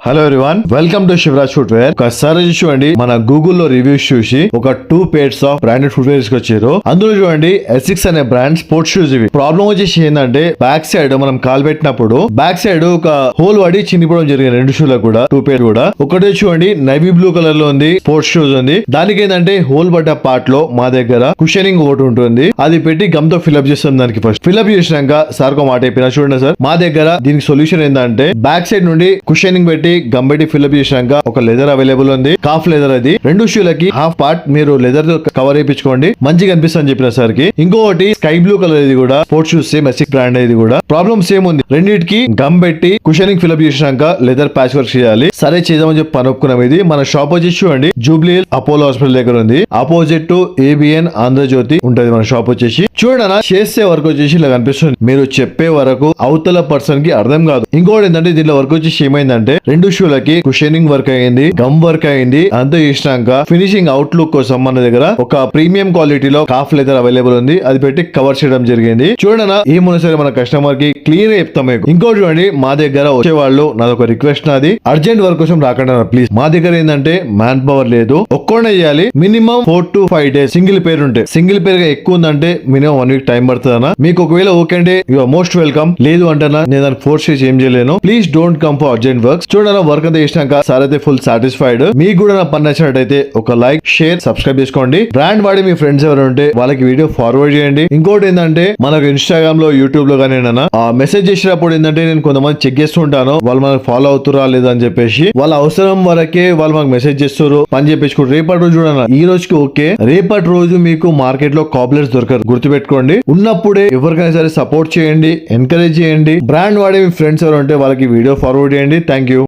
Hello everyone, welcome to Shivraj footwear. ఒకసారి చూడండి, మన గూగుల్లో రివ్యూస్ చూసి ఒక 2 pairs ఆఫ్ బ్రాండెడ్ ఫుట్వేర్ తీసుకొచ్చారు. అందులో చూడండి ఎసిక్స్ అనే బ్రాండ్ స్పోర్ట్స్ షూస్. ఇవి ప్రాబ్లం వచ్చేసి ఏంటంటే బ్యాక్ సైడ్ మనం కాల్ పెట్టినప్పుడు బ్యాక్ సైడ్ ఒక హోల్ పడి చినిపోవడం జరిగింది. 2 షూలకు కూడా 2 pair కూడా. ఒకటే చూడండి నైవీ బ్లూ కలర్ లో ఉంది, స్పోర్ట్స్ షూస్ ఉంది. దానికి ఏంటంటే హోల్ పడ్డ పార్ట్ లో మా దగ్గర కుషనింగ్ ఒకటి ఉంటుంది, అది పెట్టి గమ్ తో ఫిల్అప్ చేస్తాం. దానికి ఫస్ట్ ఫిల్అప్ చేసినాక సార్ కో మాట అయిపోయినా చూడండి సార్, మా దగ్గర దీనికి సొల్యూషన్ ఏంటంటే బ్యాక్ సైడ్ నుండి కుషనింగ్ పెట్టి గమ్ పెట్టి ఫిల్అప్ చేసినాక ఒక లెదర్ అవైలబుల్ ఉంది, కాఫ్ లెదర్. అది 2 షూలకి హాఫ్ పార్ట్ మీరు లెదర్ కవర్ చేయించుకోండి, మంచిగా అనిపిస్తుంది అని చెప్పిన సార్ కి. ఇంకొకటి స్కై బ్లూ కలర్, ఇది కూడా స్పోర్ట్స్ షూస్ సేమ్ ఎసిక్ బ్రాండ్. ఇది కూడా ప్రాబ్లం సేమ్ ఉంది. రెండింటికి గమ్ పెట్టి కుషనింగ్ ఫిల్అప్ చేసినాక లెదర్ ప్యాచ్ వర్క్ చేయాలి. సరే చేద్దామని చెప్పి పనుకున్నాం. ఇది మన షాప్ వచ్చి చూడండి జూబ్లీ అపోలో హాస్పిటల్ దగ్గర ఉంది, ఆపోజిట్ టు ఏబిఎన్ ఆంధ్రజ్యోతి ఉంటది మన షాప్ వచ్చేసి. చూడనా చేసే వర్క్ వచ్చేసి ఇలా కనిపిస్తుంది. మీరు చెప్పే వరకు అవతల పర్సన్ కి అర్థం కాదు. ఇంకోటి ఏంటంటే దీనిలో వర్క్ వచ్చేసి ఏమైందంటే 2 షూలకి కుషనింగ్ వర్క్ అయింది, గమ్ వర్క్ అయింది. అంతా చేసినాక ఫినిషింగ్ అవుట్ లుక్ కోసం మన దగ్గర ఒక ప్రీమియం క్వాలిటీలో కాఫ్ లెదర్ అవైలబుల్ ఉంది, అది పెట్టి కవర్ చేయడం జరిగింది. చూడనా ఏమున్నా సరే మన కస్టమర్ కి క్లియర్ గా చెప్తాం మీకు. ఇంకోటి చూడండి, మా దగ్గర వచ్చే వాళ్ళు నాదొక రిక్వెస్ట్, నాది అర్జెంట్ వర్క్ కోసం రాకండి ప్లీజ్. మా దగ్గర ఏంటంటే మ్యాన్ పవర్ లేదు, ఒక్కడే చేయాలి. Minimum 4 to 5 days single pair ఉంటే. సింగిల్ పేర్ గా ఎక్కువ ఉందంటే మినిమం 1 week టైం పడుతుందన్నా. మీకు ఒకవేళ ఓకే అంటే యు ఆర్ మోస్ట్ వెల్కమ్, లేదు అంటేనా నేను దాన్ని ఫోర్స్ చేసి ఏం చేయలేను. Please don't come for urgent work. చూడనా వర్క్ అంతా చేసినాక సార్ అయితే ఫుల్ సాటిస్ఫైడ్. మీకు కూడా నా పని నచ్చినట్టయితే ఒక లైక్, షేర్, సబ్స్క్రైబ్ చేసుకోండి. బ్రాండ్ వాడి మీ ఫ్రెండ్స్ ఎవరు ఉంటే వాళ్ళకి వీడియో ఫార్వర్డ్ చేయండి. ఇంకోటి ఏంటంటే మనకు ఇన్స్టాగ్రామ్ లో, యూట్యూబ్ లో కానీ మెసేజ్ చేసినప్పుడు ఏంటంటే నేను కొంతమంది చెక్ చేస్తుంటాను, వాళ్ళు మనకు ఫాలో అవుతురా లేదా అని చెప్పేసి. వాళ్ళ అవసరం వరకే వాళ్ళు మనకు మెసేజ్ చేస్తారు, పని చేపించుకోండి. రేపటి రోజు చూడనా, ఈ రోజుకి ఓకే, రేపటి రోజు మీకు మార్కెట్ లో కాబ్లెట్స్ దొరకరు, గుర్తుపెట్టుకోండి. ఉన్నప్పుడే ఎవరికైనా సరే సపోర్ట్ చేయండి, ఎంకరేజ్ చేయండి. బ్రాండ్ వాడే మీ ఫ్రెండ్స్ ఎవరు ఉంటే వాళ్ళకి వీడియో ఫార్వర్డ్ చేయండి. Thank you.